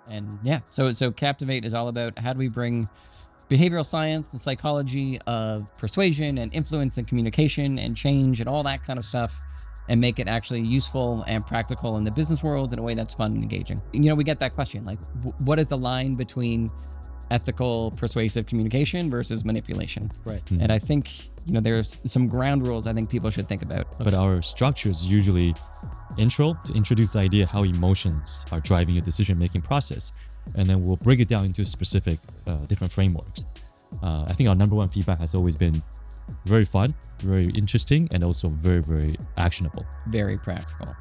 And yeah, so Captivate is all about how do we bring behavioral science, the psychology of persuasion and influence and communication and change and all that kind of stuff, and make it actually useful and practical in the business world in a way that's fun and engaging. You know, we get that question, like, what is the line between ethical, persuasive communication versus manipulation? Right. And I think, you know, there's some ground rules I think people should think about. But our structure is usually intro to introduce the idea how emotions are driving your decision-making process. And then we'll break it down into specific different frameworks. I think our number one feedback has always been very fun, very interesting, and also very, very actionable. Very practical.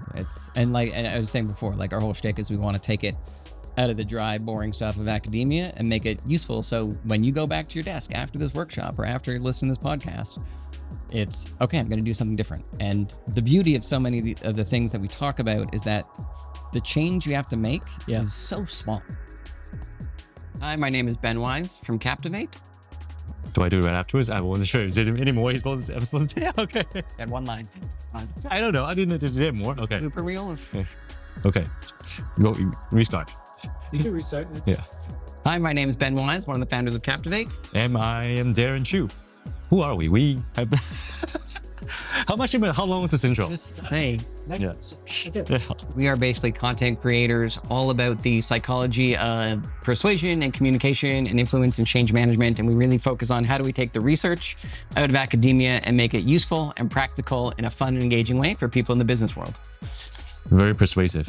And I was saying before, like our whole shtick is we want to take it out of the dry, boring stuff of academia and make it useful. So when you go back to your desk after this workshop or after listening to this podcast, it's okay, I'm going to do something different. And the beauty of so many of the things that we talk about is that the change you have to make is so small. Hi, my name is Ben Wise from Captivate. Do I do it right afterwards? I wasn't sure. Is there any more I'm supposed to say? Okay. And one line. I don't know. I didn't know there's more. Okay. Super real. Okay. Go restart. You can restart. Yeah. Hi, my name is Ben Wise, one of the founders of Captivate. And I am Darren Chiu. Who are we? We have... How long is this intro? Just say, Yeah. we are basically content creators all about the psychology of persuasion and communication and influence and change management. And we really focus on how do we take the research out of academia and make it useful and practical in a fun and engaging way for people in the business world. Very persuasive.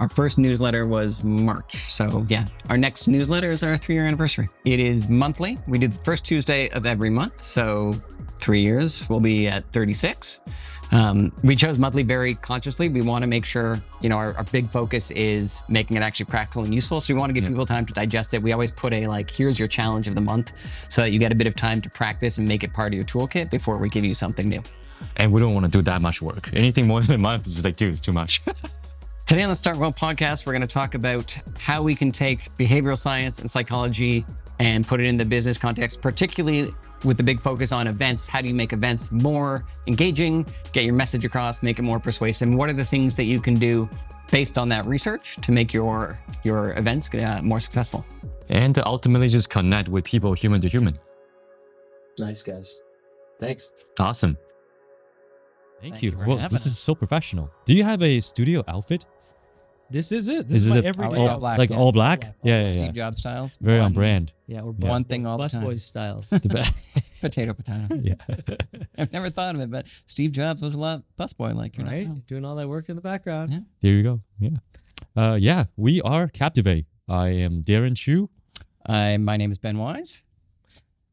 Our first newsletter was March. So yeah, our next newsletter is our 3-year anniversary. It is monthly. We do the first Tuesday of every month. So 3 years, we'll be at 36. We chose monthly very consciously. We want to make sure, you know, our big focus is making it actually practical and useful. So we want to give people time to digest it. We always put a like, here's your challenge of the month so that you get a bit of time to practice and make it part of your toolkit before we give you something new. And we don't want to do that much work. Anything more than a month is just like, dude, it's too much. Today on the Start Well podcast, we're going to talk about how we can take behavioral science and psychology and put it in the business context, particularly with the big focus on events. How do you make events more engaging, get your message across, make it more persuasive? And what are the things that you can do based on that research to make your events more successful? And to ultimately just connect with people human to human. Nice, guys. Thanks. Awesome. Thank you. you for Well, having this is us. so professional. Do you have a studio outfit? This is it. This is my everyday. all black, like yeah. all black? All black. Yeah. Steve Jobs styles. Very on One- brand. Yeah, we're One thing all the time. busboy styles. Potato. Yeah. I've never thought of it, but Steve Jobs was a lot busboy like, you Right? know. Doing all that work in the background. Yeah. There you go. Yeah. We are Captivate. I am Darren Chiu. My name is Ben Wise.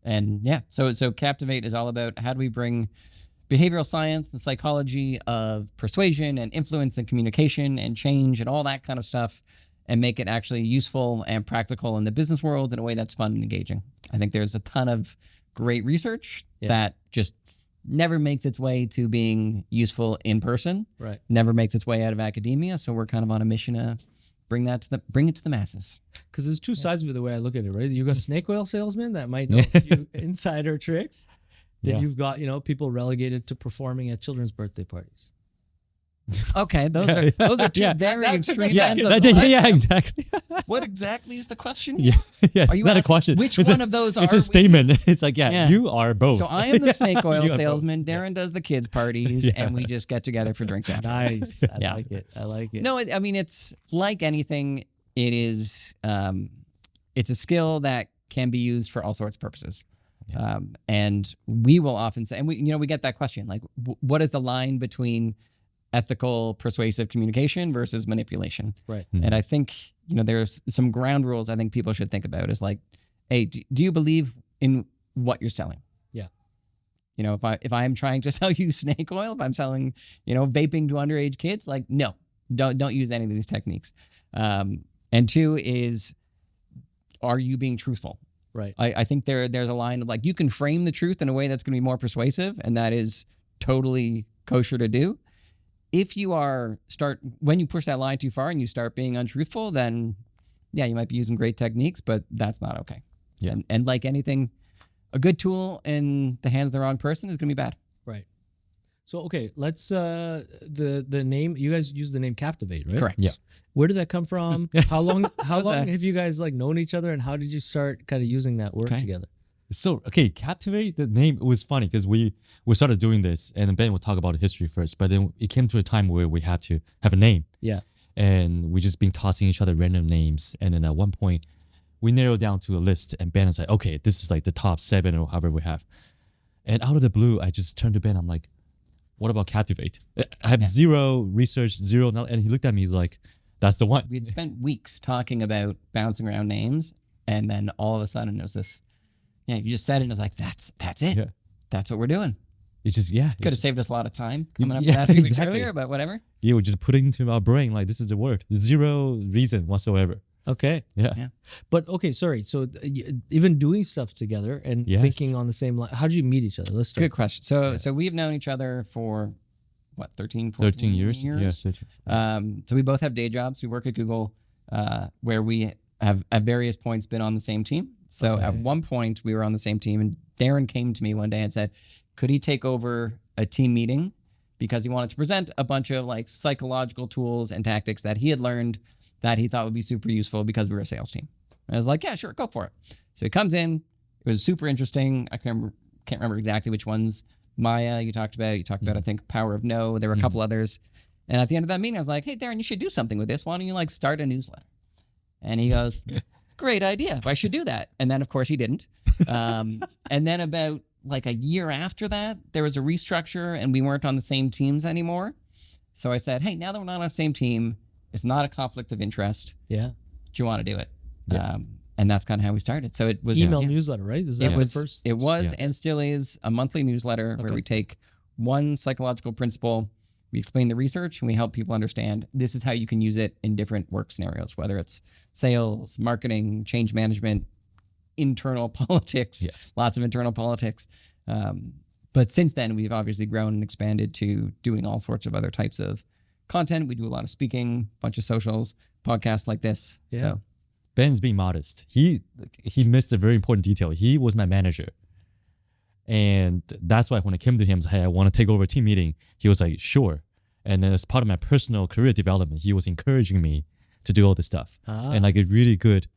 And yeah, so Captivate is all about how do we bring behavioral science, the psychology of persuasion and influence and communication and change and all that kind of stuff, and make it actually useful and practical in the business world in a way that's fun and engaging. I think there's a ton of great research that just never makes its way to being useful in person, Right. never makes its way out of academia. So we're kind of on a mission to bring it to the masses. Because there's two sides of it the way I look at it, right? You got snake oil salesmen that might know a few insider tricks. Then Yeah. you've got, people relegated to performing at children's birthday parties. Okay, those are two very extreme ends of the Yeah, spectrum. exactly. What exactly is the question? Yeah. Yes. Are you Not a asking question. which It's one a, of those It's are a we? statement. It's like, Yeah. you are both. So I am the snake oil You are both. salesman. Darren does the kids' parties, and we just get together for drinks after. Nice. I Yeah. like it. I like it. No, I mean, it's like anything. It is. It's a skill that can be used for all sorts of purposes. And we will often say, and we get that question, like, what is the line between ethical, persuasive communication versus manipulation? Right. And I think, there's some ground rules I think people should think about is like, hey, do you believe in what you're selling? Yeah. If I am trying to sell you snake oil, if I'm selling, vaping to underage kids, like, no, don't use any of these techniques. And two is, are you being truthful? Right. I think there's a line of like, you can frame the truth in a way that's going to be more persuasive, and that is totally kosher to do. If you when you push that line too far and you start being untruthful, then yeah, you might be using great techniques, but that's not okay. Yeah. And like anything, a good tool in the hands of the wrong person is going to be bad. Right. So okay, let's the name you guys use the name Captivate, right? Correct. Yeah. Where did that come from? How long Was that- have you guys like known each other, and how did you start kind of using that word Okay. together? So okay, Captivate, the name was funny because we started doing this, and then Ben will talk about the history first, but then it came to a time where we had to have a name, Yeah. and we just been tossing each other random names, and then at one point we narrowed down to a list, and Ben is like, okay, this is like the top 7 or however we have, and out of the blue I just turned to Ben, I'm like, what about Captivate? I have zero research, zero, and he looked at me, he's like, that's the one. We'd spent weeks talking about bouncing around names, and then all of a sudden it was this. Yeah, you just said it, and it was like, that's it. Yeah. That's what we're doing. It's just yeah, Could have saved us a lot of time coming up Yeah, with that a few weeks exactly. earlier, but whatever. yeah, we just put it into our brain like this is the word. Zero reason whatsoever. Okay. Yeah. Yeah. But okay, sorry. So even doing stuff together and Yes. thinking on the same line. How did you meet each other? Let's start. Good question. So we've known each other for what, 13, 13 years. Yes. So we both have day jobs. We work at Google, where we have at various points been on the same team. So Okay. at one point we were on the same team, and Darren came to me one day and said, could he take over a team meeting because he wanted to present a bunch of like psychological tools and tactics that he had learned that he thought would be super useful because we were a sales team. And I was like, yeah, sure, go for it. So he comes in. It was super interesting. I can't remember exactly which ones. Maya, you talked about. I think, Power of No. There were a couple others. And at the end of that meeting, I was like, hey, Darren, you should do something with this. Why don't you like start a newsletter? And he goes, great idea. I should do that. And then, of course, he didn't. And then about like a year after that, there was a restructure and we weren't on the same teams anymore. So I said, hey, now that we're not on the same team, it's not a conflict of interest. Yeah. Do you want to do it? Yeah. And that's kind of how we started. So it was Email newsletter, right? Is that It the was, first? it was Yeah. and still is a monthly newsletter where Okay. we take one psychological principle, we explain the research, and we help people understand this is how you can use it in different work scenarios, whether it's sales, marketing, change management, internal politics, Yeah. lots of internal politics. But since then, we've obviously grown and expanded to doing all sorts of other types of content. We do a lot of speaking, bunch of socials, podcasts like this. Yeah. So Ben's being modest. He missed a very important detail. He was my manager. And that's why when I came to him, I was, hey, I want to take over a team meeting. He was like, sure. And then as part of my personal career development, he was encouraging me to do all this stuff. And like a really good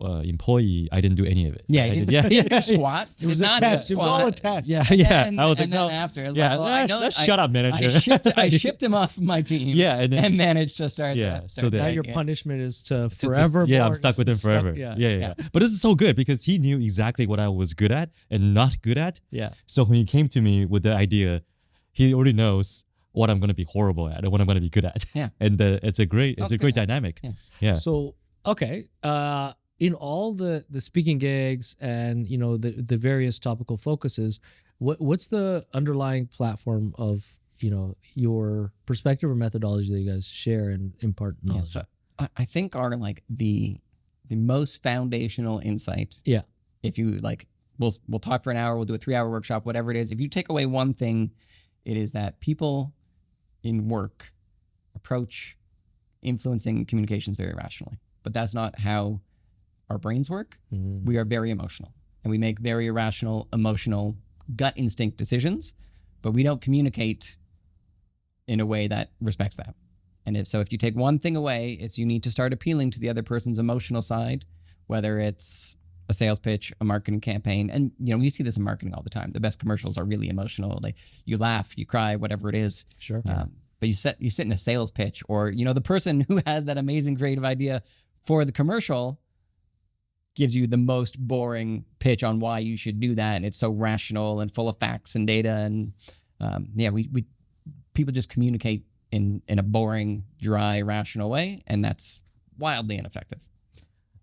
employee, I didn't do any of it. yeah, I you did- didn't squat. It was a test. It was all a test. Yeah, And yeah. then- I was like, and then no. after, I was Yeah, like, well, I know let's I- shut up, manager. I shipped him off my team. Yeah, and then managed to start. Yeah, that, so start that- Now that, your yeah. punishment is to just- forever. yeah, I'm more stuck with him stuck- forever. Yeah. Yeah. But this is so good because he knew exactly what I was good at and not good at. Yeah. So when he came to me with the idea, he already knows what I'm going to be horrible at and what I'm going to be good at. Yeah. And it's a great That's great good. dynamic. Yeah. Yeah. So okay, in all the speaking gigs and the various topical focuses, what's the underlying platform of your perspective or methodology that you guys share and impart Yeah, knowledge? so I think our like the most foundational insight. Yeah. If you like, we'll talk for an hour. We'll do a 3-hour workshop. Whatever it is. If you take away one thing, it is that people in work approach influencing communications very rationally, but that's not how our brains work. Mhm. We are very emotional and we make very irrational, emotional, gut instinct decisions, but we don't communicate in a way that respects that. And if you take one thing away, it's you need to start appealing to the other person's emotional side, whether it's a sales pitch, a marketing campaign. And, we see this in marketing all the time. The best commercials are really emotional. You laugh, you cry, whatever it is. Sure. But you sit in a sales pitch or, the person who has that amazing creative idea for the commercial gives you the most boring pitch on why you should do that. And it's so rational and full of facts and data. And we people just communicate in a boring, dry, rational way. And that's wildly ineffective.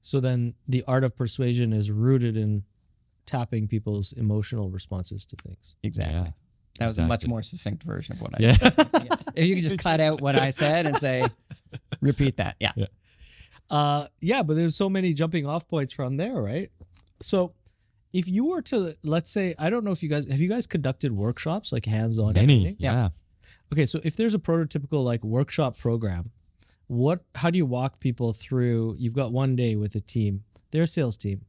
So then the art of persuasion is rooted in tapping people's emotional responses to things. Exactly. Yeah. That was a much Exactly. more succinct version of what I Yeah. said. Yeah. If you could just cut out what I said and say, repeat that. Yeah. But there's so many jumping off points from there, right? So if you were to, let's say, I don't know if have you guys conducted workshops, like hands-on? Many. training? Yeah. Okay, so if there's a prototypical like workshop program, how do you walk people through? You've got one day with a team, their sales team.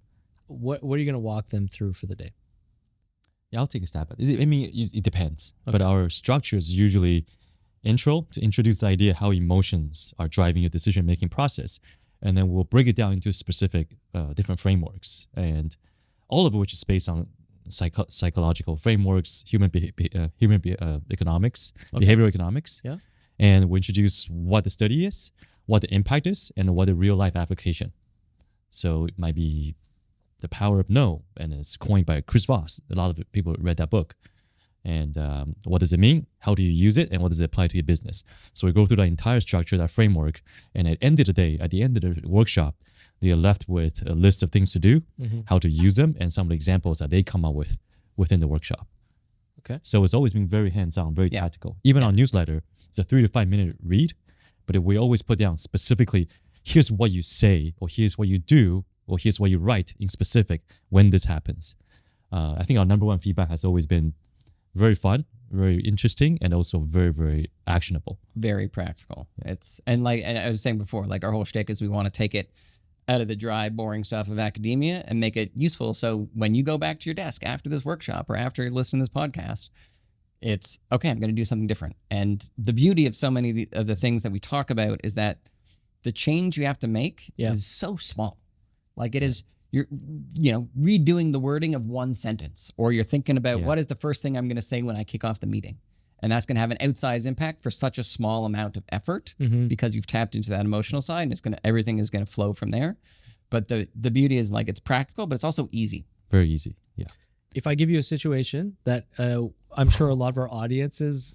What are you going to walk them through for the day? Yeah, I'll take a stab at it. I mean, it depends. Okay. But our structure is usually intro to introduce the idea how emotions are driving your decision-making process. And then we'll break it down into specific different frameworks. And all of which is based on psychological frameworks, human economics, behavioral economics. Yeah. And we introduce what the study is, what the impact is, and what the real-life application. So it might be The Power of No, and it's coined by Chris Voss. A lot of people read that book. And what does it mean? How do you use it? And what does it apply to your business? So we go through that entire structure, that framework. And at the end of the day, at the end of the workshop, they are left with a list of things to do, how to use them, and some of the examples that they come up with within the workshop. Okay. So it's always been very hands-on, very tactical. Even our newsletter, it's a 3 to 5 minute read, but we always put down specifically, here's what you say, or here's what you do, or here's what you write in specific when this happens. I think our number one feedback has always been very fun, very interesting, and also very, very actionable. Very practical. And I was saying before, like our whole shtick is we want to take it out of the dry, boring stuff of academia and make it useful. So when you go back to your desk after this workshop or after listening to this podcast, it's okay, I'm going to do something different. And the beauty of so many of the things that we talk about is that the change you have to make is so small. Like it is, you're redoing the wording of one sentence, or you're thinking about what is the first thing I'm going to say when I kick off the meeting. And that's going to have an outsized impact for such a small amount of effort because you've tapped into that emotional side, and everything is going to flow from there. But the beauty is like it's practical, but it's also easy. Very easy. Yeah. If I give you a situation that I'm sure a lot of our audience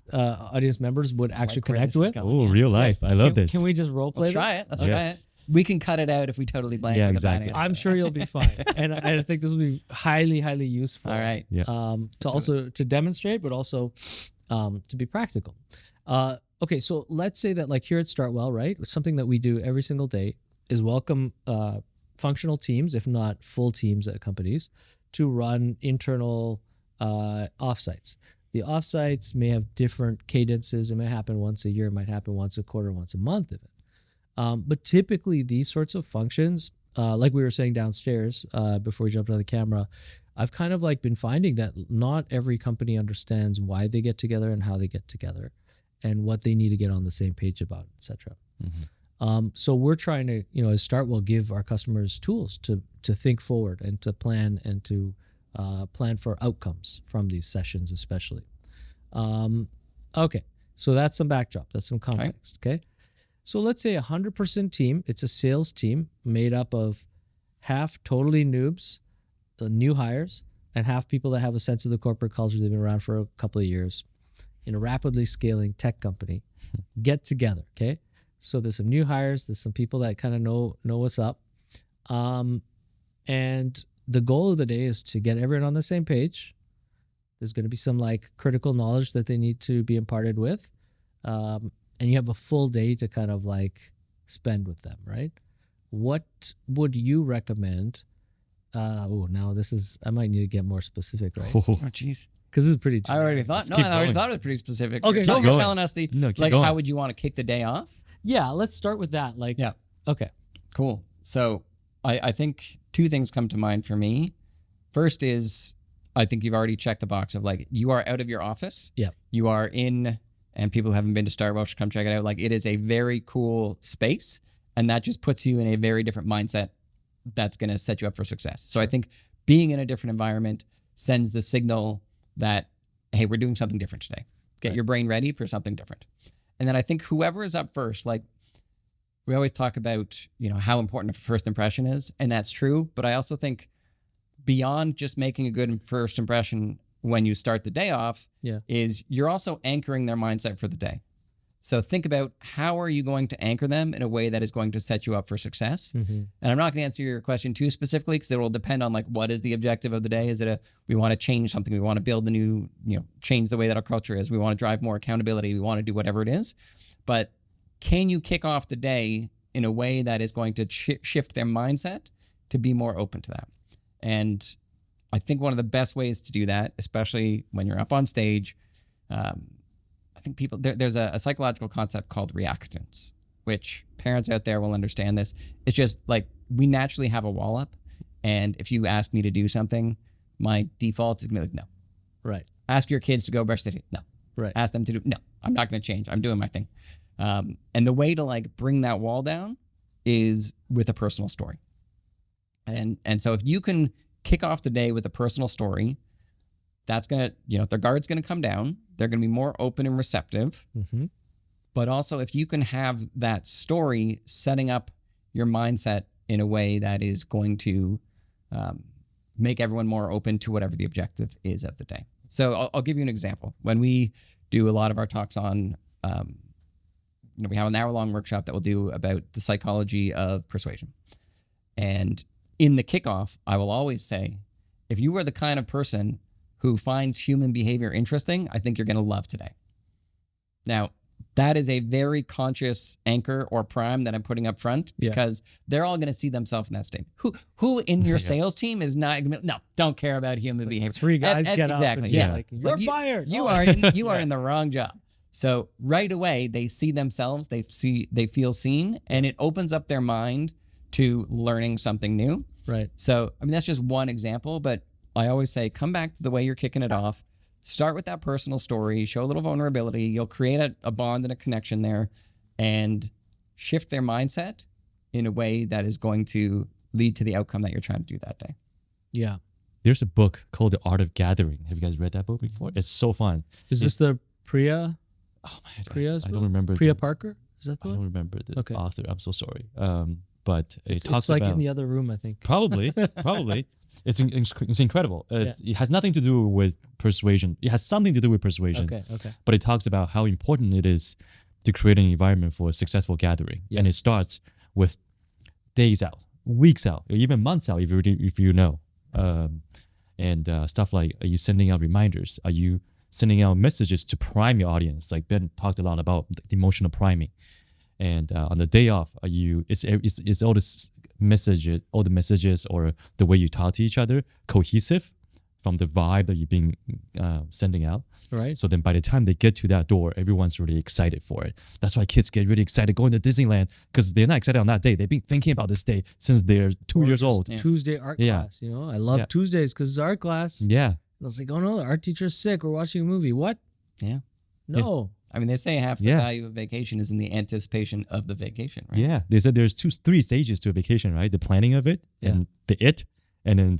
members would actually connect with. Oh, real life. I love this. Can we just role play? Let's try it. We can cut it out if we totally blank. Yeah, exactly. I'm sure you'll be fine. And I think this will be highly, highly useful. All right. Yeah. To demonstrate, but also to be practical. Okay, so let's say that like here at Startwell, right? Something that we do every single day is welcome functional teams, if not full teams at companies, to run internal offsites. The offsites may have different cadences. It may happen once a year. It might happen once a quarter, once a month even. But typically these sorts of functions, like we were saying downstairs before we jumped on the camera, I've kind of like been finding that not every company understands why they get together and how they get together and what they need to get on the same page about, etc. So we're trying to, as Startwell, give our customers tools to think forward and to plan and to plan for outcomes from these sessions, especially. Okay, so that's some backdrop. That's some context. Okay. So let's say 100% team. It's a sales team made up of half totally noobs, new hires, and half people that have a sense of the corporate culture. They've been around for a couple of years in a rapidly scaling tech company. Get together, okay? So there's some new hires. There's some people that kind of know what's up. And the goal of the day is to get everyone on the same page. There's going to be some like critical knowledge that they need to be imparted with. And you have a full day to kind of like spend with them, right? What would you recommend? Now this is, I might need to get more specific, right? Oh, jeez. Because this is pretty I already thought it was pretty specific. Okay, you're telling us how would you want to kick the day off? Yeah, let's start with that. Okay. Cool. So I think two things come to mind for me. First is, I think you've already checked the box of like, you are out of your office. Yeah. You are in, and people who haven't been to Startwell should come check it out. Like it is a very cool space, and that just puts you in a very different mindset that's going to set you up for success. So I think being in a different environment sends the signal that, hey, we're doing something different today. Get your brain ready for something different. And then I think whoever is up first, like we always talk about, how important a first impression is, and that's true. But I also think beyond just making a good first impression when you start the day off, is you're also anchoring their mindset for the day. So think about how are you going to anchor them in a way that is going to set you up for success. And I'm not going to answer your question too specifically because it will depend on like what is the objective of the day. Is it we want to change something, we want to build a new, change the way that our culture is, we want to drive more accountability, we want to do whatever it is. But can you kick off the day in a way that is going to shift their mindset to be more open to that? And I think one of the best ways to do that, especially when you're up on stage, I think there's a psychological concept called reactance, which parents out there will understand this. It's just like we naturally have a wall up. And if you ask me to do something, my default is going to be like, no. Right. Ask your kids to go brush their teeth. No. Right. Ask them to do. No, I'm not going to change. I'm doing my thing. And the way to like bring that wall down is with a personal story. And so if you can kick off the day with a personal story, that's going to, you know, their guard's going to come down. They're going to be more open and receptive. Mm-hmm. But also if you can have that story setting up your mindset in a way that is going to make everyone more open to whatever the objective is of the day. So I'll give you an example. When we do a lot of our talks on, you know, we have an hour-long workshop that we'll do about the psychology of persuasion. And in the kickoff, I will always say, if you are the kind of person who finds human behavior interesting, I think you're going to love today. Now, that is a very conscious anchor or prime that I'm putting up front because they're all going to see themselves in that state. Who in your sales team is not going to, no, don't care about human behavior. 3 guys get exactly, up and like, you're fired. You are in the wrong job. So right away, they see themselves, they feel seen, and it opens up their mind to learning something new. Right. So, I mean, that's just one example, but I always say, come back to the way you're kicking it off. Start with that personal story, show a little vulnerability. You'll create a bond and a connection there and shift their mindset in a way that is going to lead to the outcome that you're trying to do that day. Yeah. There's a book called The Art of Gathering. Have you guys read that book before? It's so fun. Is this the Priya? Oh my God, Priya's I book? don't remember. Priya Parker? Is that the I one? don't remember the Okay. author. I'm so sorry. But it talks It's like about in the other room, I think. probably. It's incredible. It has nothing to do with persuasion. It has something to do with persuasion. Okay. But it talks about how important it is to create an environment for a successful gathering. Yes. And it starts with days out, weeks out, or even months out if you know. And stuff like, are you sending out reminders? Are you sending out messages to prime your audience? Like Ben talked a lot about the emotional priming. And on the day off, is all the messages or the way you talk to each other cohesive from the vibe that you've been sending out? Right. So then by the time they get to that door, everyone's really excited for it. That's why kids get really excited going to Disneyland, because they're not excited on that day. They've been thinking about this day since they're 2 years old. Yeah. Tuesday art class. You know, I love Tuesdays because it's art class. Yeah. And I was like, oh no, the art teacher's sick. We're watching a movie. What? Yeah. No. I mean, they say half the value of vacation is in the anticipation of the vacation, right? Yeah. They said there's 3 stages to a vacation, right? The planning of it and and then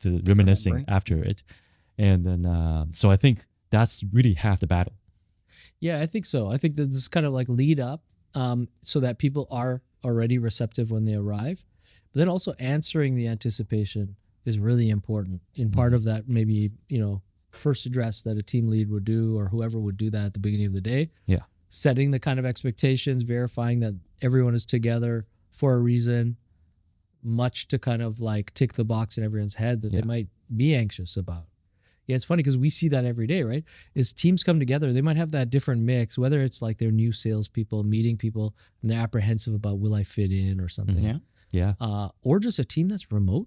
the reminiscing after it. And then, so I think that's really half the battle. Yeah, I think so. I think that this kind of like lead up so that people are already receptive when they arrive. But then also answering the anticipation is really important in part of that, maybe, you know, first address that a team lead would do or whoever would do that at the beginning of the day. Yeah. Setting the kind of expectations, verifying that everyone is together for a reason, much to kind of like tick the box in everyone's head that they might be anxious about. Yeah, it's funny because we see that every day, right? As teams come together, they might have that different mix, whether it's like they're new salespeople meeting people and they're apprehensive about will I fit in or something. Yeah. Or just a team that's remote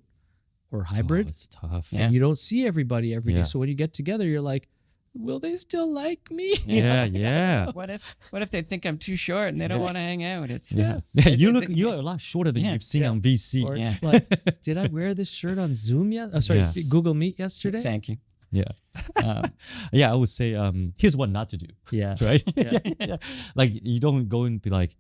or hybrid. Oh, it's tough. And you don't see everybody every day. So when you get together, you're like, will they still like me? Yeah. What if they think I'm too short and they don't want to hang out? It's You're a lot shorter than you've seen on VC. Or it's like, did I wear this shirt on Zoom yet? Oh, sorry, Google Meet yesterday? Thank you. Yeah. I would say, here's what not to do. Yeah. Right? Like, you don't go and be like,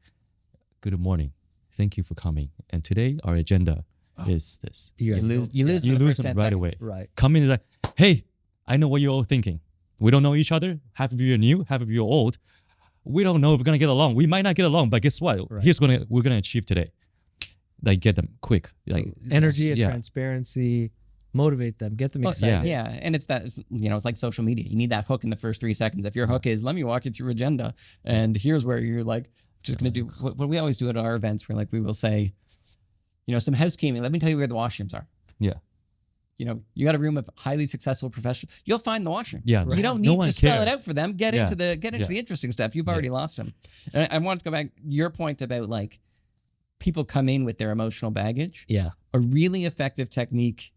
good morning. Thank you for coming. And today our agenda is this. You lose them right away. Right. Come in like, hey, I know what you're all thinking. We don't know each other. Half of you are new, half of you are old. We don't know if we're gonna get along. We might not get along, but guess what? Here's what we're gonna achieve today. Like, get them quick. Like, energy and transparency, motivate them, get them excited. Yeah, and it's that, you know, it's like social media. You need that hook in the first 3 seconds. If your hook is, let me walk you through agenda, and here's where you're like, just gonna do what we always do at our events, where like we will say, you know, some housekeeping. Let me tell you where the washrooms are. Yeah. You know, you got a room of highly successful professionals. You'll find the washroom. Yeah, you don't need to spell it out for them. Get into the interesting stuff. You've already lost them. And I want to go back your point about like people come in with their emotional baggage. Yeah, a really effective technique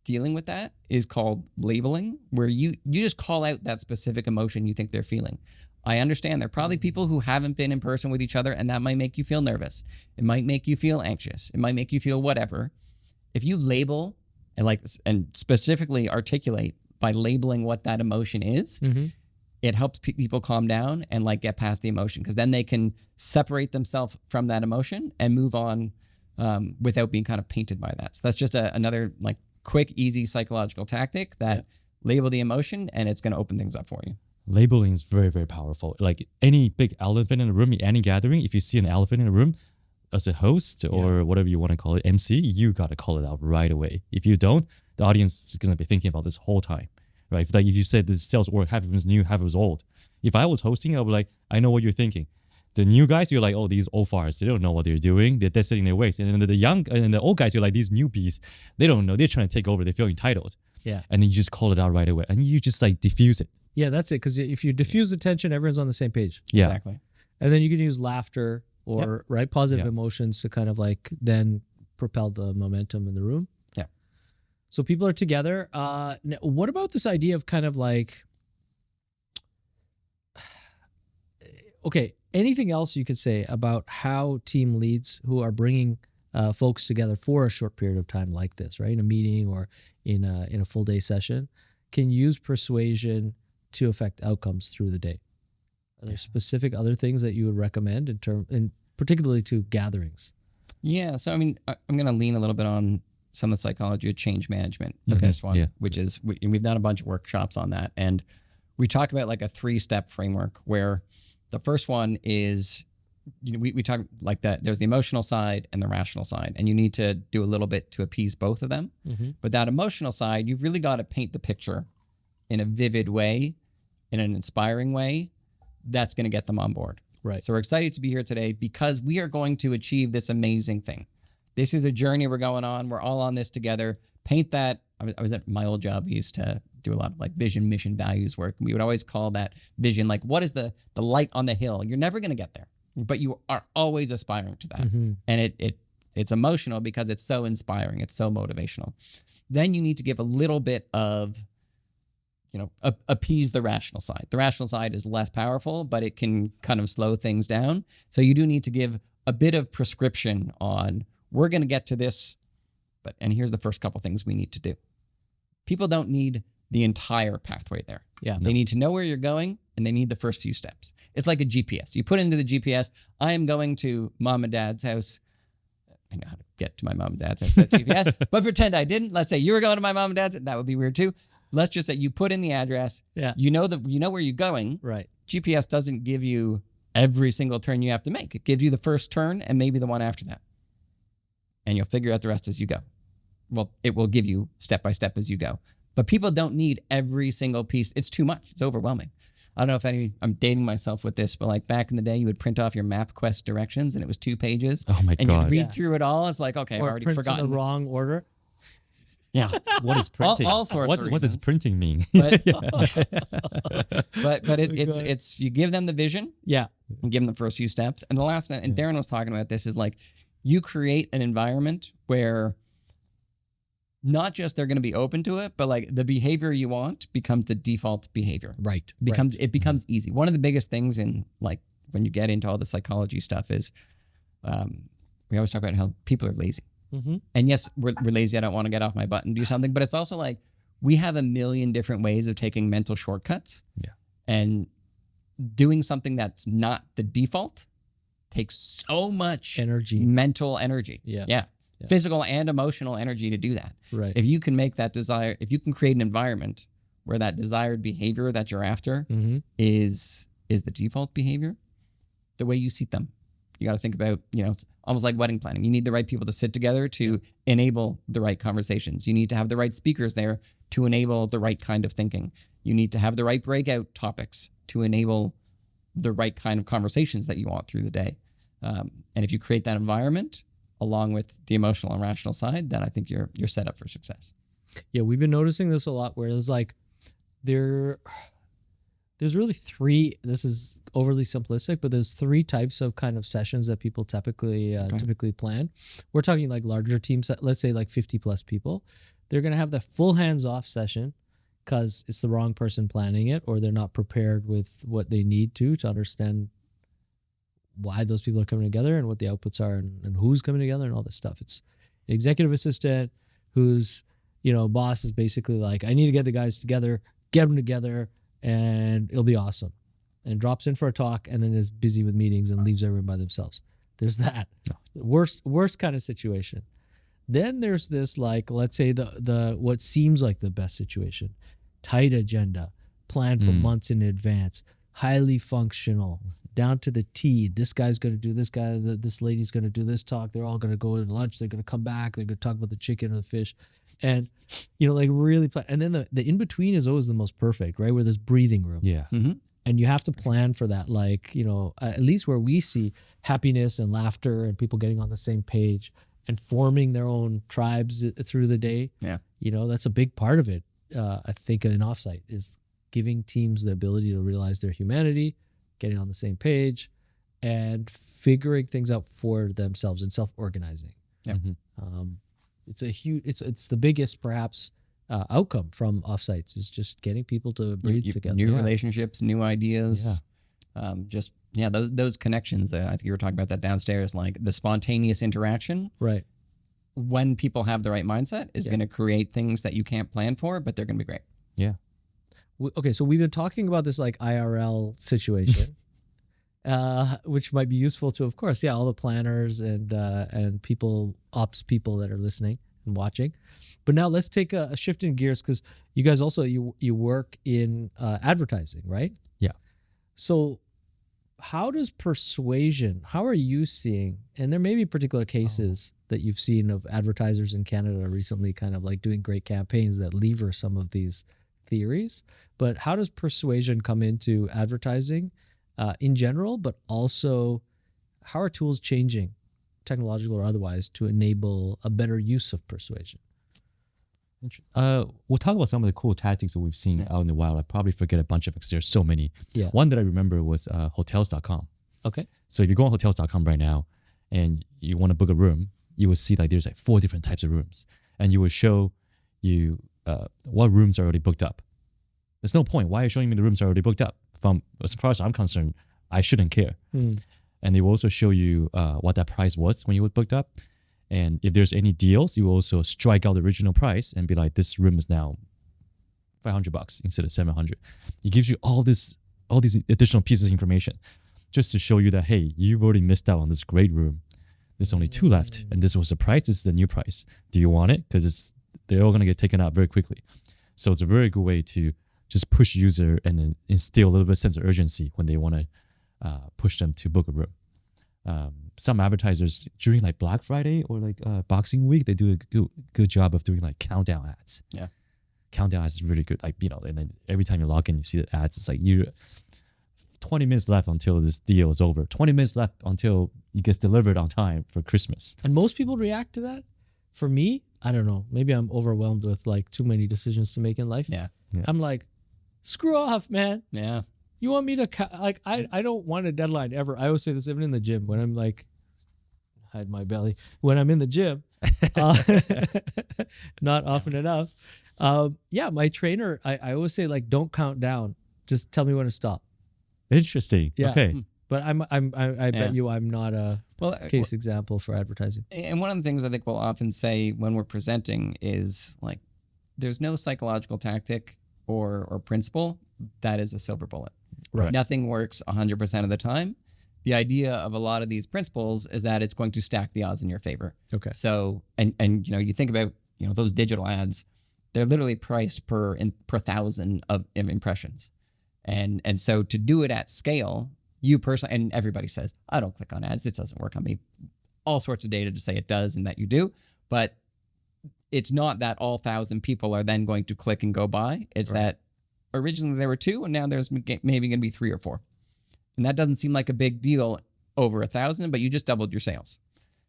dealing with that is called labeling, where you just call out that specific emotion you think they're feeling. I understand there are probably people who haven't been in person with each other, and that might make you feel nervous. It might make you feel anxious. It might make you feel whatever. If you label and specifically articulate by labeling what that emotion is, it helps people calm down and like get past the emotion, because then they can separate themselves from that emotion and move on without being kind of painted by that. So that's just another like quick, easy psychological tactic that label the emotion, and it's going to open things up for you. Labeling is very, very powerful. Like any big elephant in a room, any gathering, if you see an elephant in a room, as a host or whatever you want to call it, MC, you got to call it out right away. If you don't, the audience is going to be thinking about this whole time, right? If you said this sales org, half of it was new, half of it was old. If I was hosting, I would be like, I know what you're thinking. The new guys, you're like, oh, these old farts, they don't know what they're doing. They're sitting in their ways. And then the young and the old guys, you're like, these newbies, they don't know. They're trying to take over. They feel entitled. Yeah. And then you just call it out right away. And you just like diffuse it. Yeah, that's it. Because if you diffuse the tension, everyone's on the same page. Yeah. Exactly. And then you can use laughter or right positive emotions to kind of like then propel the momentum in the room. Yeah. So people are together. What about this idea of kind of like, okay, anything else you could say about how team leads who are bringing folks together for a short period of time like this, right? In a meeting or in a full day session, can use persuasion to affect outcomes through the day? Are there specific other things that you would recommend in particularly to gatherings? Yeah. So, I mean, I'm going to lean a little bit on some of the psychology of change management with this one, which is, we've done a bunch of workshops on that. And we talk about like a 3-step framework where the first one is, we talk like that. There's the emotional side and the rational side, and you need to do a little bit to appease both of them. But that emotional side, you've really got to paint the picture in a vivid way, in an inspiring way, that's going to get them on board. Right. So we're excited to be here today because we are going to achieve this amazing thing. This is a journey we're going on. We're all on this together. Paint that. I was at my old job. We used to do a lot of like vision, mission, values work. We would always call that vision, like, what is the light on the hill? You're never going to get there, but you are always aspiring to that. And it's emotional because it's so inspiring. It's so motivational. Then you need to give a little bit of, appease the rational side. The rational side is less powerful, but it can kind of slow things down. So you do need to give a bit of prescription on, we're going to get to this, and here's the first couple things we need to do. People don't need the entire pathway there. Yeah. They need to know where you're going, and they need the first few steps. It's like a GPS. You put into the GPS, I am going to mom and dad's house. I know how to get to my mom and dad's house with GPS, but pretend I didn't. Let's say you were going to my mom and dad's. That would be weird too. Let's just say you put in the address. Yeah. You know where you're going. Right. GPS doesn't give you every single turn you have to make. It gives you the first turn and maybe the one after that. And you'll figure out the rest as you go. Well, it will give you step by step as you go. But people don't need every single piece. It's too much. It's overwhelming. I don't know if I'm dating myself with this, but like back in the day, you would print off your MapQuest directions and it was 2 pages. Oh my and God. you'd read through it all. It's like, okay, Or I've already prints forgotten. in the wrong order. Yeah. What is printing? All sorts of What does reasons. printing mean? But it's you give them the vision, Yeah. and give them the first few steps. And the last, and Darren was talking about this, is like you create an environment where not just they're going to be open to it, but like the behavior you want becomes the default behavior. Right. It becomes easy. One of the biggest things in like when you get into all the psychology stuff is we always talk about how people are lazy. And yes, we're lazy. I don't want to get off my butt and do something, but it's also like we have a million different ways of taking mental shortcuts. Yeah. And doing something that's not the default takes so much Energy. mental energy. Yeah. Physical and emotional energy to do that. Right. If you can make that desire, if you can create an environment where that desired behavior that you're after is the default behavior, the way you seat them. You got to think about, it's almost like wedding planning. You need the right people to sit together to enable the right conversations. You need to have the right speakers there to enable the right kind of thinking. You need to have the right breakout topics to enable the right kind of conversations that you want through the day. And if you create that environment along with the emotional and rational side, then I think you're set up for success. Yeah, we've been noticing this a lot where it's like there's really 3, this is overly simplistic, but there's 3 types of kind of sessions that people typically plan. We're talking like larger teams, let's say like 50 plus people. They're going to have the full hands-off session because it's the wrong person planning it, or they're not prepared with what they need to understand why those people are coming together and what the outputs are and who's coming together and all this stuff. It's an executive assistant who's boss is basically like, I need to get the guys together, get them together, and it'll be awesome. And drops in for a talk and then is busy with meetings and leaves everyone by themselves. There's that. No. Worst kind of situation. Then there's this, like, let's say the what seems like the best situation. Tight agenda, planned for months in advance, highly functional, down to the T. This guy's going to do this guy, this lady's going to do this talk. They're all going to go to lunch. They're going to come back. They're going to talk about the chicken or the fish. And, like really plan. And then the in-between is always the most perfect, right? Where there's breathing room. Yeah. Mm-hmm. And you have to plan for that, like, at least where we see happiness and laughter and people getting on the same page and forming their own tribes through the day. Yeah. That's a big part of it. I think in Offsite is giving teams the ability to realize their humanity, getting on the same page, and figuring things out for themselves and self-organizing. Yeah. It's the biggest perhaps outcome from offsites is just getting people to breathe together. New relationships, new ideas. Yeah. Those connections. I think you were talking about that downstairs, like the spontaneous interaction. Right. When people have the right mindset is going to create things that you can't plan for, but they're going to be great. Yeah. Okay, so we've been talking about this like IRL situation, which might be useful to, of course, all the planners and people, ops people that are listening and watching. But now let's take a shift in gears, because you guys also you work in advertising, right? Yeah. So how does persuasion? How are you seeing? And there may be particular cases that you've seen of advertisers in Canada recently, kind of like doing great campaigns that lever some of these theories. But how does persuasion come into advertising in general? But also, how are tools changing, technological or otherwise, to enable a better use of persuasion? We'll talk about some of the cool tactics that we've seen out in the wild. I probably forget a bunch of them because there's so many. Yeah. One that I remember was hotels.com. Okay. So if you go on hotels.com right now and you want to book a room, you will see like there's like 4 different types of rooms, and you will show you what rooms are already booked up. There's no point. Why are you showing me the rooms are already booked up? As far as I'm concerned, I shouldn't care. And they will also show you what that price was when you were booked up. And if there's any deals, you will also strike out the original price and be like, this room is now $500 instead of $700. It gives you all these additional pieces of information just to show you that, hey, you've already missed out on this great room. There's only 2 left, and this was the price. This is the new price. Do you want it? Because they're all going to get taken out very quickly. So it's a very good way to just push user and then instill a little bit of sense of urgency when they want to push them to book a room. Some advertisers during like Black Friday or like Boxing Week, they do a good job of doing like countdown ads. Yeah. Countdown ads is really good. Like, and then every time you log in, you see the ads. It's like 20 minutes left until this deal is over. 20 minutes left until it gets delivered on time for Christmas. And most people react to that. For me, I don't know. Maybe I'm overwhelmed with like too many decisions to make in life. Yeah. I'm like, screw off, man. Yeah. You want me to I don't want a deadline ever. I always say this even in the gym when I'm like, hide my belly. When I'm in the gym, not often enough. My trainer, I always say like, don't count down. Just tell me when to stop. Interesting. Yeah. Okay. But I bet you I'm not a case example for advertising. And one of the things I think we'll often say when we're presenting is like, there's no psychological tactic or principle that is a silver bullet. Right. Nothing works 100% of the time. The idea of a lot of these principles is that it's going to stack the odds in your favor. Okay. So, and you think about, those digital ads, they're literally priced per 1,000 of impressions. And so to do it at scale, you personally, and everybody says, I don't click on ads. It doesn't work on me. All sorts of data to say it does and that you do. But it's not that all 1,000 people are then going to click and go buy. It's that originally there were 2 and now there's maybe going to be 3 or 4. And that doesn't seem like a big deal over 1,000, but you just doubled your sales.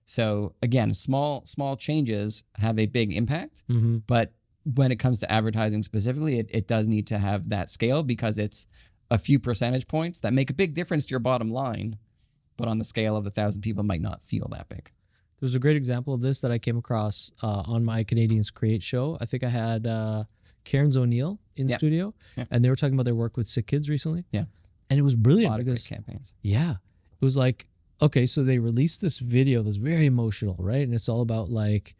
So again, small changes have a big impact. Mm-hmm. But when it comes to advertising specifically, it does need to have that scale because it's a few percentage points that make a big difference to your bottom line. But on the scale of 1,000 people, might not feel that big. There's a great example of this that I came across on my Canadians Create show. I think I had Cairns O'Neill in studio, and they were talking about their work with sick kids recently. Yeah. And it was brilliant. A lot of great campaigns. Yeah. It was like, okay, so they released this video that's very emotional, right? And it's all about like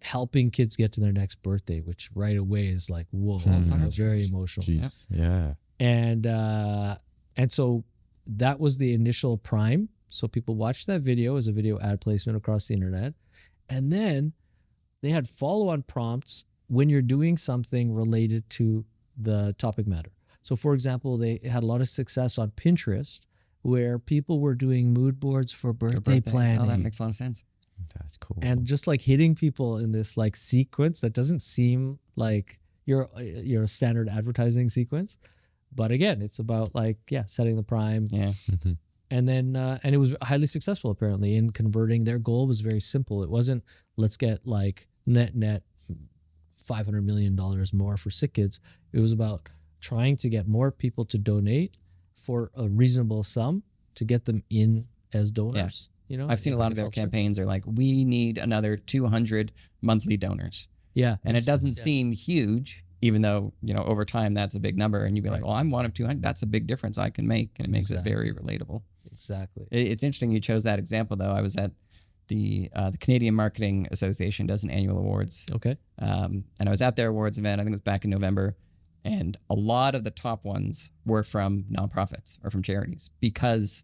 helping kids get to their next birthday, which right away is like, whoa, very emotional. Jeez. Yeah. And so that was the initial prime. So people watched that video as a video ad placement across the internet. And then they had follow-on prompts when you're doing something related to the topic matter. So for example, they had a lot of success on Pinterest where people were doing mood boards for birthday planning. Oh, that makes a lot of sense. That's cool. And just like hitting people in this like sequence that doesn't seem like your standard advertising sequence. But again, it's about like, setting the prime. Yeah. Mhm. And then, and it was highly successful apparently in converting. Their goal was very simple. It wasn't, let's get like net $500 million more for sick kids. It was about trying to get more people to donate for a reasonable sum to get them in as donors. You know, I've seen a lot of their campaigns are like, we need another 200 monthly donors. Yeah. And it doesn't seem huge, even though, over time that's a big number. And you'd be like, well, I'm one of 200. That's a big difference I can make. And it makes it very relatable. Exactly. It's interesting you chose that example, though. I was at the Canadian Marketing Association does an annual awards. Okay. And I was at their awards event. I think it was back in November. And a lot of the top ones were from nonprofits or from charities because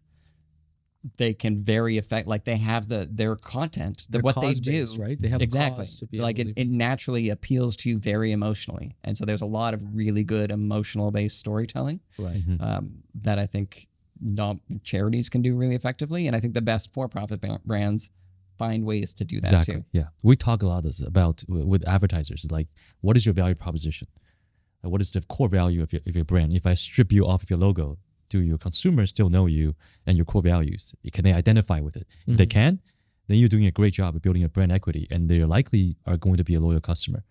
they can they have their content, what they do, right? They have exactly a cause to be like it naturally appeals to you very emotionally, and so there's a lot of really good emotional based storytelling, right? That I think charities can do really effectively, and I think the best for-profit brands find ways to do that too. Yeah, we talk a lot about with advertisers, like what is your value proposition? What is the core value of your brand? If I strip you off of your logo, do your consumers still know you and your core values? Can they identify with it? If they can, then you're doing a great job of building a brand equity, and they likely are going to be a loyal customer.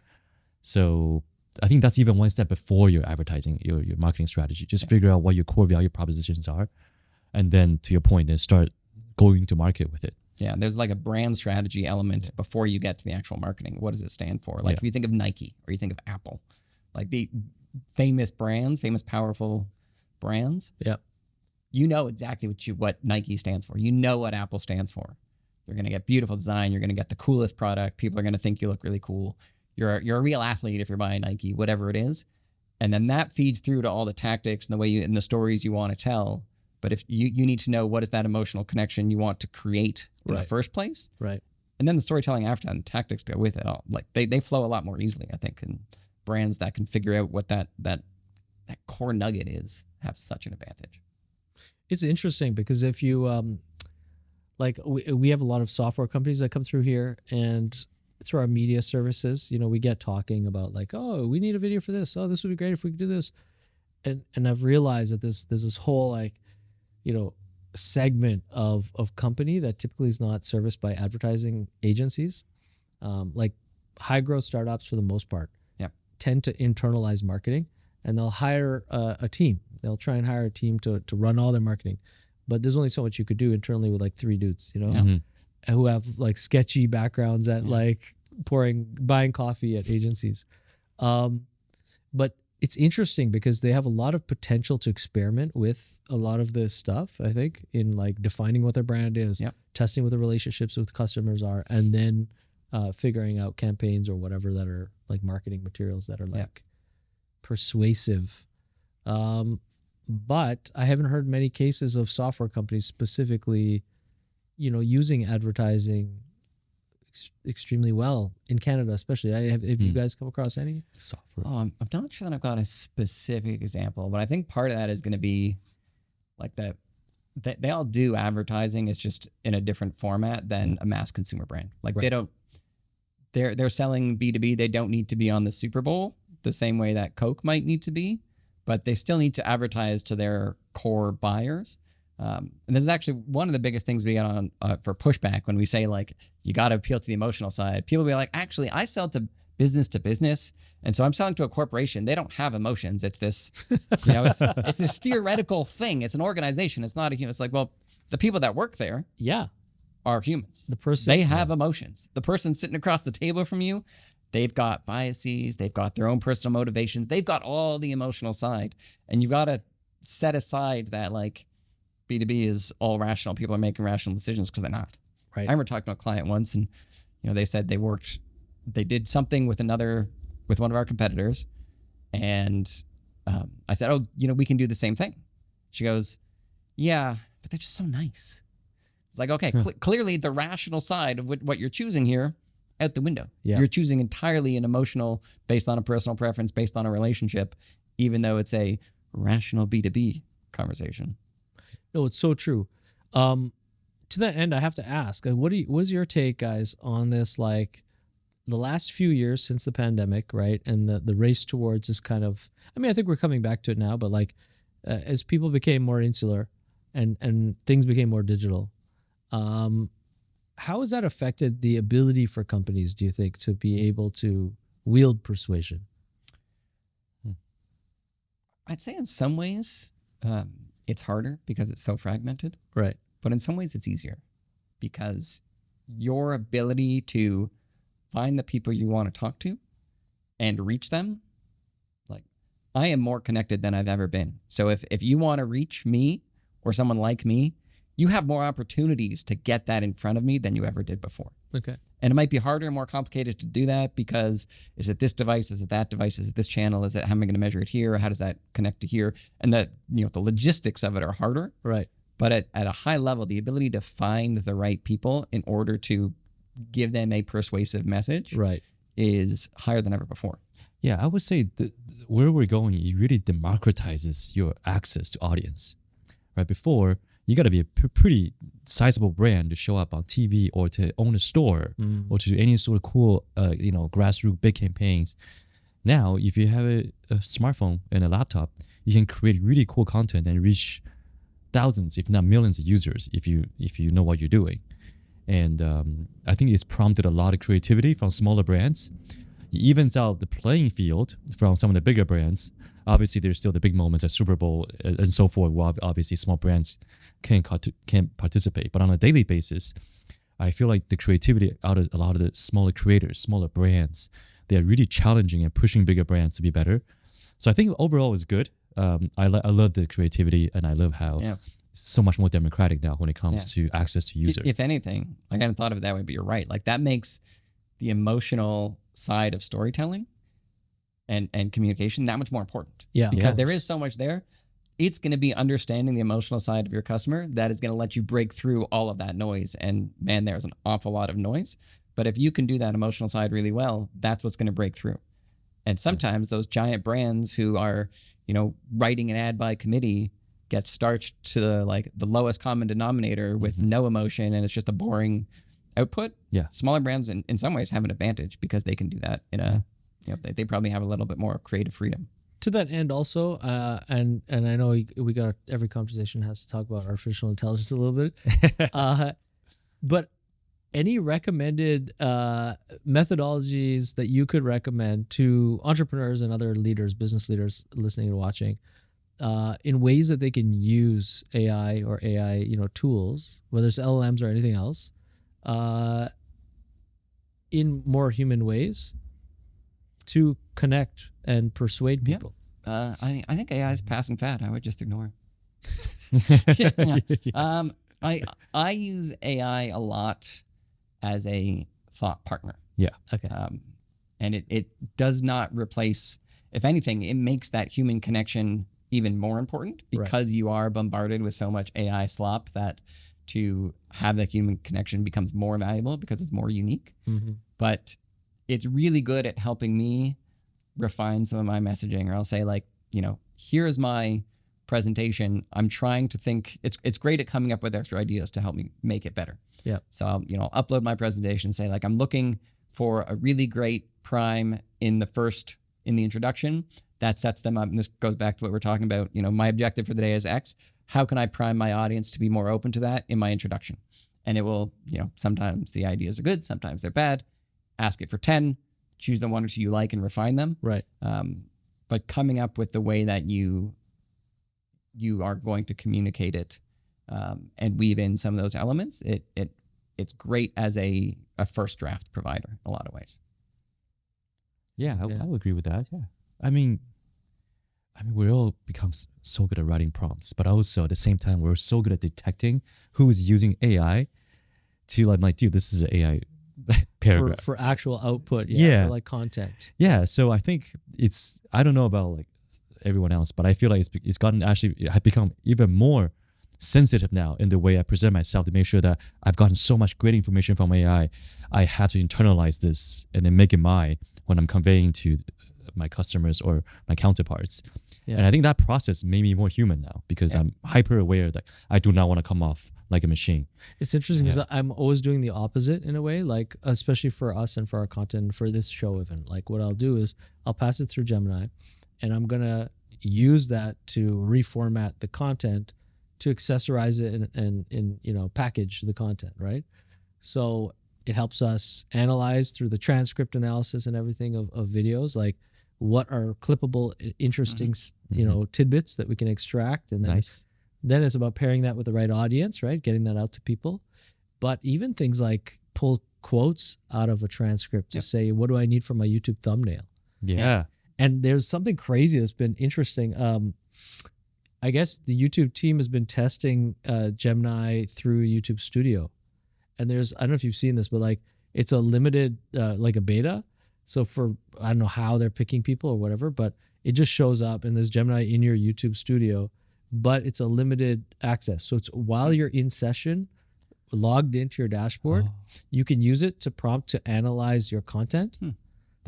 So I think that's even one step before your advertising, your marketing strategy. Just figure out what your core value propositions are, and then to your point, then start going to market with it. Yeah, there's like a brand strategy element before you get to the actual marketing. What does it stand for? Like if you think of Nike or you think of Apple, like the famous brands, famous powerful brands. Yeah. You know exactly what Nike stands for. You know what Apple stands for. You're going to get beautiful design. You're going to get the coolest product. People are going to think you look really cool. You're a real athlete if you're buying Nike, whatever it is. And then that feeds through to all the tactics and the way and the stories you want to tell. But if you need to know what is that emotional connection you want to create in the first place. Right. And then the storytelling after that and tactics go with it all. Like they flow a lot more easily, I think. And brands that can figure out what that core nugget is have such an advantage. It's interesting because if you we have a lot of software companies that come through here, and through our media services, we get talking about like, oh, we need a video for this. Oh, this would be great if we could do this. And I've realized that there's this whole segment of company that typically is not serviced by advertising agencies, like high growth startups for the most part. Tend to internalize marketing, and they'll hire a team. They'll try and hire a team to run all their marketing, but there's only so much you could do internally with like 3 dudes, who have like sketchy backgrounds at like buying coffee at agencies. But it's interesting because they have a lot of potential to experiment with a lot of this stuff, I think, in like defining what their brand is, testing what the relationships with customers are, and then figuring out campaigns or whatever that are like marketing materials that are like persuasive. But I haven't heard many cases of software companies specifically, using advertising extremely well in Canada, especially. Have you guys come across any software? Oh, I'm not sure that I've got a specific example, but I think part of that is going to be like they all do advertising. It's just in a different format than a mass consumer brand. Like they're selling B2B. They don't need to be on the Super Bowl the same way that Coke might need to be, but they still need to advertise to their core buyers. And this is actually one of the biggest things we get on for pushback when we say like, you got to appeal to the emotional side. People be like, actually, I sell to business, and so I'm selling to a corporation. They don't have emotions. It's this, it's this theoretical thing. It's an organization. It's not a human. It's like, well, the people that work there, are humans. They have emotions. The person sitting across the table from you, they've got biases. They've got their own personal motivations. They've got all the emotional side, and you've got to set aside that like B2B is all rational. People are making rational decisions because they're not. Right. I remember talking to a client once, and they said they worked they did something with one of our competitors, and I said, oh, we can do the same thing. She goes, yeah, but they're just so nice. It's like, okay, clearly the rational side of what you're choosing here out the window. Yeah. You're choosing entirely an emotional, based on a personal preference, based on a relationship, even though it's a rational B2B conversation. No, it's so true. To that end, I have to ask, what is your take, guys, on this? Like the last few years since the pandemic, right? And the race towards this kind of, I think we're coming back to it now, but like as people became more insular and things became more digital, how has that affected the ability for companies, do you think, to be able to wield persuasion? I'd say in some ways it's harder because it's so fragmented. Right. But in some ways it's easier because your ability to find the people you want to talk to and reach them, like I am more connected than I've ever been. So if you want to reach me or someone like me, you have more opportunities to get that in front of me than you ever did before. Okay. And it might be harder and more complicated to do that because is it this device? Is it that device? Is it this channel? Is it, how am I going to measure it here? How does that connect to here? And the logistics of it are harder. Right. But at a high level, the ability to find the right people in order to give them a persuasive message right. is higher than ever before. Yeah, I would say where we're going, it really democratizes your access to audience. Right before, you got to be a pretty sizable brand to show up on TV or to own a store or to do any sort of cool, grassroots big campaigns. Now, if you have a smartphone and a laptop, you can create really cool content and reach thousands, if not millions of users if you know what you're doing. And I think it's prompted a lot of creativity from smaller brands. It evens out the playing field from some of the bigger brands. Obviously, there's still the big moments at Super Bowl and so forth, where obviously small brands can't participate. But on a daily basis, I feel like the creativity out of a lot of the smaller creators, smaller brands, they are really challenging and pushing bigger brands to be better. So I think overall it's good. I love the creativity, and I love how it's so much more democratic now when it comes to access to users. If anything, I hadn't thought of it that way, but you're right. Like that makes the emotional side of storytelling and communication that much more important. Yeah. Because there is so much there. It's going to be understanding the emotional side of your customer that is going to let you break through all of that noise. And man, there's an awful lot of noise. But if you can do that emotional side really well, that's what's going to break through. And sometimes those giant brands who are, writing an ad by committee get starched to the lowest common denominator with no emotion, and it's just a boring output. Yeah. Smaller brands in some ways have an advantage because they can do that in a, they probably have a little bit more creative freedom. To that end also, and I know we got every conversation has to talk about artificial intelligence a little bit, but any recommended methodologies that you could recommend to entrepreneurs and other leaders, business leaders listening and watching, in ways that they can use AI or AI, tools, whether it's LLMs or anything else, in more human ways to connect and persuade people? I think AI is passing fad. I would just ignore it. I use AI a lot as a thought partner. Yeah. Okay. And it does not replace, if anything, it makes that human connection even more important because you are bombarded with so much AI slop that to have that human connection becomes more valuable because it's more unique. Mm-hmm. But it's really good at helping me refine some of my messaging, or I'll say here's my presentation. I'm trying to think, it's great at coming up with extra ideas to help me make it better. Yeah. So I'll upload my presentation and say I'm looking for a really great prime in the introduction that sets them up. And this goes back to what we're talking about. My objective for the day is X. How can I prime my audience to be more open to that in my introduction? And it will, sometimes the ideas are good, sometimes they're bad. Ask it for 10, choose the one or two you like and refine them. Right. But coming up with the way that you are going to communicate it and weave in some of those elements, it's great as a first draft provider in a lot of ways. Yeah, I would agree with that. Yeah. I mean, we all become so good at writing prompts, but also at the same time, we're so good at detecting who is using AI to dude, this is an AI paragraph. for actual output. Yeah. For like content. Yeah, so I think I don't know about like everyone else, but I feel like it's gotten actually, it had become even more sensitive now in the way I present myself to make sure that I've gotten so much great information from AI. I have to internalize this and then make it mine when I'm conveying to my customers or my counterparts. Yeah. And I think that process made me more human now because I'm hyper aware that I do not want to come off like a machine. It's interesting because I'm always doing the opposite in a way, like especially for us and for our content for this show event. Like what I'll do is I'll pass it through Gemini and I'm going to use that to reformat the content to accessorize it and package the content, right? So it helps us analyze through the transcript analysis and everything of videos, like what are clippable, interesting, tidbits that we can extract. And then, then it's about pairing that with the right audience, right? Getting that out to people. But even things like pull quotes out of a transcript to say, what do I need for my YouTube thumbnail? Yeah. And there's something crazy that's been interesting. I guess the YouTube team has been testing Gemini through YouTube Studio. And I don't know if you've seen this, but like it's a limited, like a beta. So I don't know how they're picking people or whatever, but it just shows up and there's Gemini in your YouTube Studio, but it's a limited access. So it's while you're in session, logged into your dashboard, you can use it to prompt to analyze your content.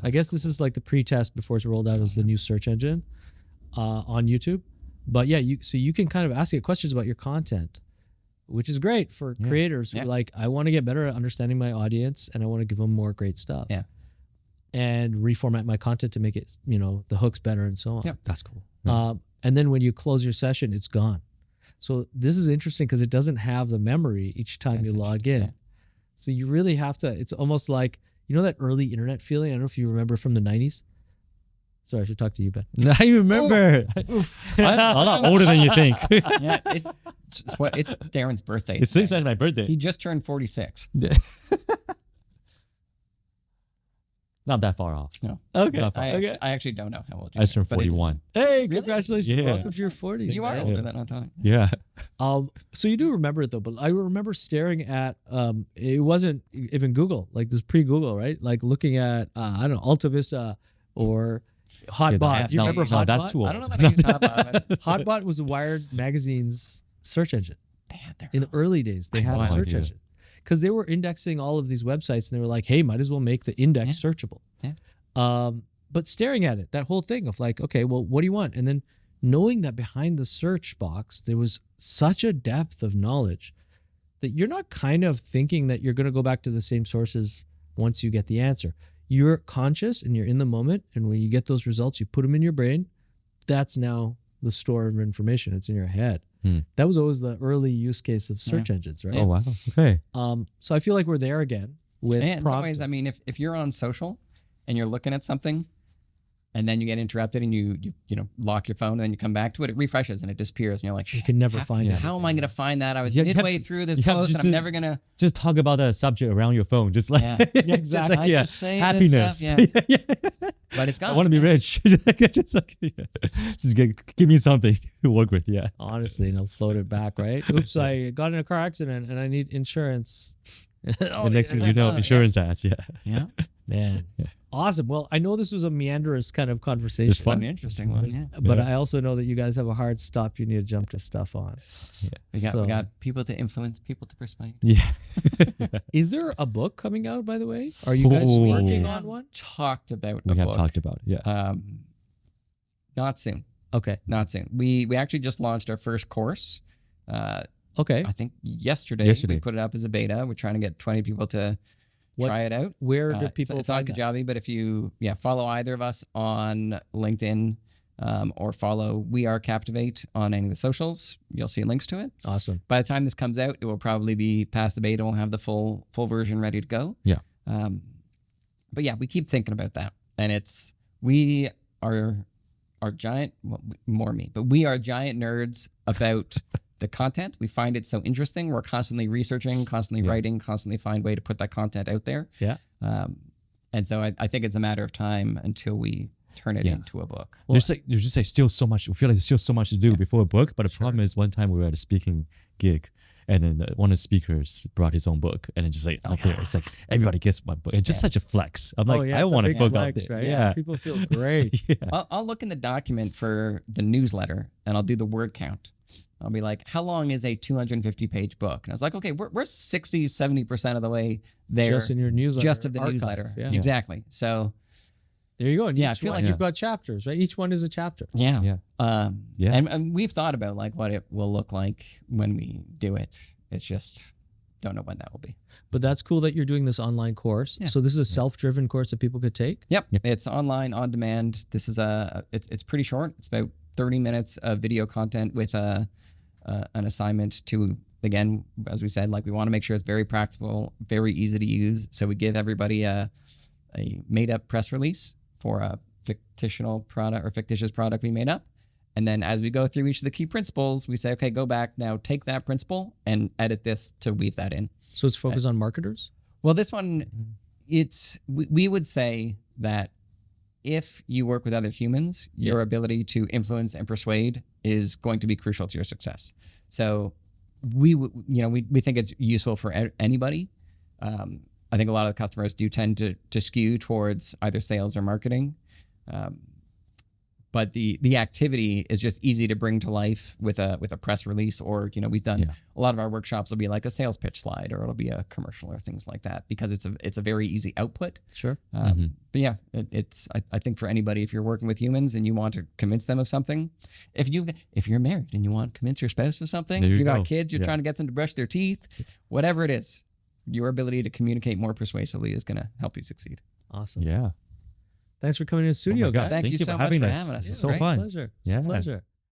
I guess this is like the pre-test before it's rolled out as the new search engine on YouTube. But yeah, so you can kind of ask it questions about your content, which is great for creators who are like, I want to get better at understanding my audience and I want to give them more great stuff. Yeah. And reformat my content to make it, the hooks better and so on. Yeah, that's cool. And then when you close your session, it's gone. So this is interesting because it doesn't have the memory each time you log in. Yeah. So you really have to, it's almost like, that early internet feeling? I don't know if you remember from the 90s. Sorry, I should talk to you, Ben. I remember. I'm a lot older than you think. Yeah, it's Darren's birthday. It's actually my birthday. He just turned 46. Not that far off. No. Okay. I actually don't know how old you are. I turned 41. Hey, congratulations. Yeah. Welcome to your 40s. You are older than I'm talking. Yeah. So you do remember it though, but I remember staring at, it wasn't even Google, like this pre-Google, right? Like looking at, I don't know, Alta Vista or Hotbot. Do you remember Hotbot? No, that's too old. I don't know if I use Hotbot. Hotbot was Wired Magazine's search engine. In the early days, they had a search engine. Because they were indexing all of these websites and they were like, hey, might as well make the index searchable. Yeah. But staring at it, that whole thing of like, okay, well, what do you want? And then knowing that behind the search box, there was such a depth of knowledge that you're not kind of thinking that you're going to go back to the same sources once you get the answer. You're conscious and you're in the moment. And when you get those results, you put them in your brain. That's now the store of information. It's in your head. That was always the early use case of search engines, right? Oh, wow. Okay. So I feel like we're there again with in some ways, I mean, if you're on social and you're looking at something and then you get interrupted and you lock your phone and then you come back to it, it refreshes and it disappears and you're like, you can never find it. How am I going to find that? I was midway through this post and I'm never going to just talk about the subject around your phone. Just like, exactly. Like, just say happiness. This stuff, But it's gone. I want to be rich. just give me something to work with. Yeah. Honestly, and I'll float it back, right? Oops, I got in a car accident and I need insurance. The next thing you know, insurance ads. Yeah. Yeah. Man. Yeah. Awesome. Well, I know this was a meanderous kind of conversation. It's fun. An interesting one, yeah. But I also know that you guys have a hard stop you need to jump to stuff on. Yeah. We got people to influence, people to persuade. Yeah. Is there a book coming out, by the way? Are you guys working on one? Talked about We have talked about it, yeah. Not soon. Okay. Not soon. We actually just launched our first course. Okay. I think yesterday we put it up as a beta. We're trying to get 20 people to try it out. Where do people It's on Kajabi, but if you follow either of us on LinkedIn or follow We Are Captivate on any of the socials, you'll see links to it. Awesome. By the time this comes out, it will probably be past the beta. We'll have the full version ready to go. Yeah. But yeah, we keep thinking about that. And we are giant, well, more me, but we are giant nerds about the content. We find it so interesting. We're constantly researching, constantly writing, constantly find a way to put that content out there. Yeah. And so I think it's a matter of time until we turn it into a book. Well, there's just still so much. We feel like there's still so much to do before a book. But the problem is, one time we were at a speaking gig, And then one of the speakers brought his own book, and it's just like out there, it's like everybody gets my book. It's just such a flex. I'm like, I it's want a big book flex, out there. right? Yeah. People feel great. Yeah. I'll look in the document for the newsletter and I'll do the word count. I'll be like, how long is a 250-page book? And I was like, okay, we're 60, 70% of the way there. Just in your newsletter. Just of the archive. newsletter. Yeah. Exactly. So, There you go. And Yeah, I each feel one, like- you've got chapters, right? Each one is a chapter. yeah. Yeah. Yeah. And we've thought about like what it will look like when we do it. It's just don't know when that will be. But that's cool that you're doing this online course. Yeah. So this is a self-driven course that people could take. Yep. It's online, on demand. This is it's pretty short. It's about 30 minutes of video content with an assignment to, again, as we said, like we want to make sure it's very practical, very easy to use. So we give everybody a made up press release for a fictional product or fictitious product we made up. And then as we go through each of the key principles, we say, okay, go back now, take that principle and edit this to weave that in. So it's focused on marketers? Well, this one, we would say that if you work with other humans, your ability to influence and persuade is going to be crucial to your success. So we think it's useful for anybody. I think a lot of the customers do tend to skew towards either sales or marketing. But the activity is just easy to bring to life with a press release, or we've done a lot of our workshops will be like a sales pitch slide, or it'll be a commercial or things like that, because it's a very easy output. Sure. But yeah, I think for anybody, if you're working with humans and you want to convince them of something, if you're married and you want to convince your spouse of something, There if you you got go. kids, you're trying to get them to brush their teeth, whatever it is, your ability to communicate more persuasively is going to help you succeed. Awesome. Yeah. Thanks for coming to the studio, God. guys. Thank you so for much having for us. having us. It's It's so great. fun. Pleasure. It's Yeah. a pleasure.